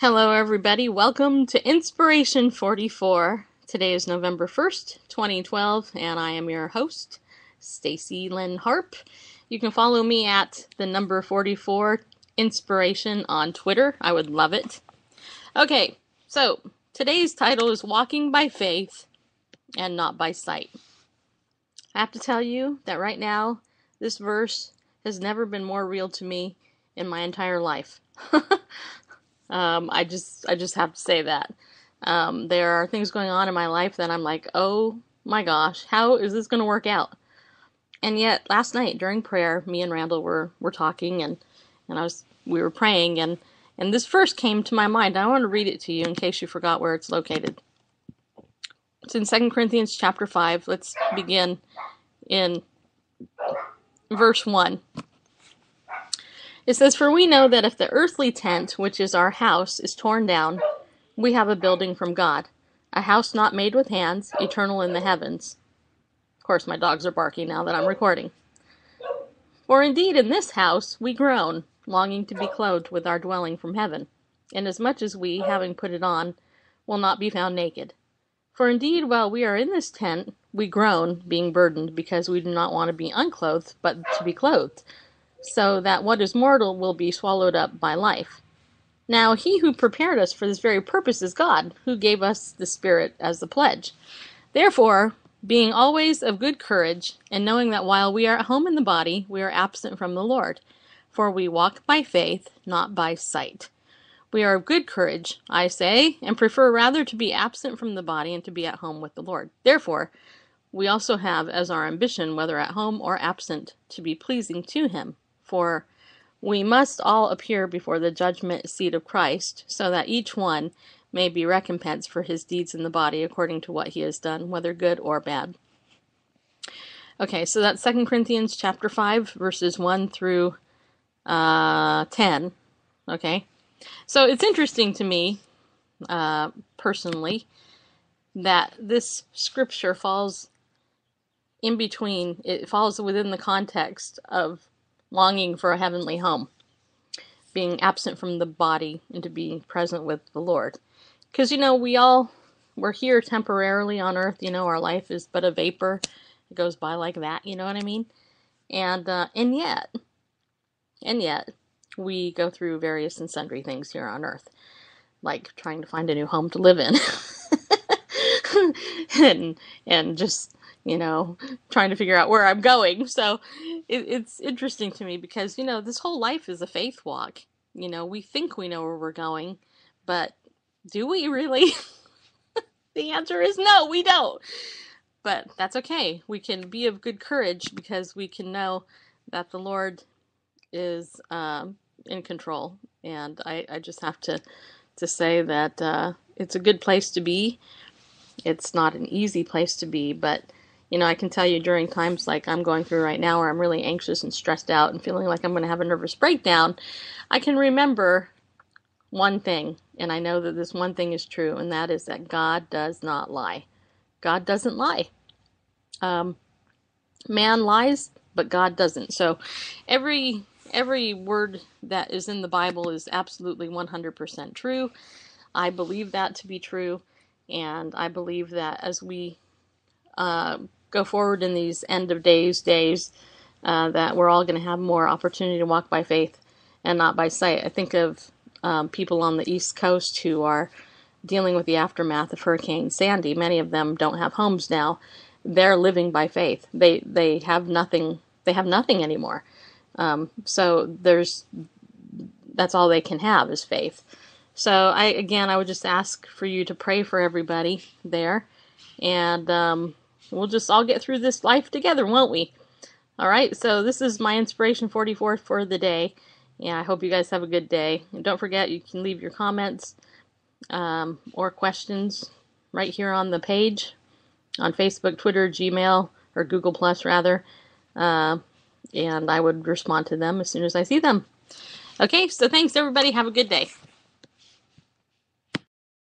Hello, everybody. Welcome to Inspiration 44. Today is November 1st, 2012, and I am your host, Stacy Lynn Harp. You can follow me at the number 44 Inspiration on Twitter. I would love it. Okay, so today's title is Walking by Faith and Not by Sight. I have to tell you that right now, this verse has never been more real to me in my entire life. I just have to say that. There are things going on in my life that I'm like, oh my gosh, how is this going to work out? And yet, last night during prayer, me and Randall were talking, and we were praying, and this verse came to my mind. I want to read it to you in case you forgot where it's located. It's in 2 Corinthians chapter 5. Let's begin in verse 1. It says, "For we know that if the earthly tent, which is our house, is torn down, we have a building from God, a house not made with hands, eternal in the heavens." Of course, my dogs are barking now that I'm recording. "For indeed in this house we groan, longing to be clothed with our dwelling from heaven, inasmuch as we, having put it on, will not be found naked. For indeed, while we are in this tent, we groan, being burdened, because we do not want to be unclothed, but to be clothed, so that what is mortal will be swallowed up by life. Now he who prepared us for this very purpose is God, who gave us the Spirit as the pledge. Therefore, being always of good courage, and knowing that while we are at home in the body, we are absent from the Lord. For we walk by faith, not by sight. We are of good courage, I say, and prefer rather to be absent from the body and to be at home with the Lord. Therefore, we also have as our ambition, whether at home or absent, to be pleasing to him. For we must all appear before the judgment seat of Christ, so that each one may be recompensed for his deeds in the body according to what he has done, whether good or bad." Okay, so that's 2 Corinthians chapter 5, verses 1 through 10. Okay, so it's interesting to me, personally, that this scripture falls in between. It falls within the context of longing for a heavenly home, being absent from the body and to be present with the Lord. Because, we're here temporarily on earth. Our life is but a vapor. It goes by like that, you know what I mean? And yet, we go through various and sundry things here on earth, like trying to find a new home to live in. and just, trying to figure out where I'm going. So it's interesting to me because, this whole life is a faith walk. We think we know where we're going, but do we really? The answer is no, we don't. But that's okay. We can be of good courage because we can know that the Lord is in control. And I just have to say that it's a good place to be. It's not an easy place to be, but I can tell you during times like I'm going through right now where I'm really anxious and stressed out and feeling like I'm going to have a nervous breakdown, I can remember one thing, and I know that this one thing is true, and that is that God does not lie. God doesn't lie. Man lies, but God doesn't. So every word that is in the Bible is absolutely 100% true. I believe that to be true, and I believe that as we go forward in these end of days, that we're all going to have more opportunity to walk by faith and not by sight. I think of people on the East Coast who are dealing with the aftermath of Hurricane Sandy. Many of them don't have homes now. They're living by faith. They have nothing. They have nothing anymore. So that's all they can have is faith. So I would just ask for you to pray for everybody there, and we'll just all get through this life together, won't we? All right, so this is my Inspiration 44 for the day. Yeah, I hope you guys have a good day. And don't forget, you can leave your comments or questions right here on the page on Facebook, Twitter, Gmail, or Google Plus rather. And I would respond to them as soon as I see them. Okay, so thanks everybody. Have a good day.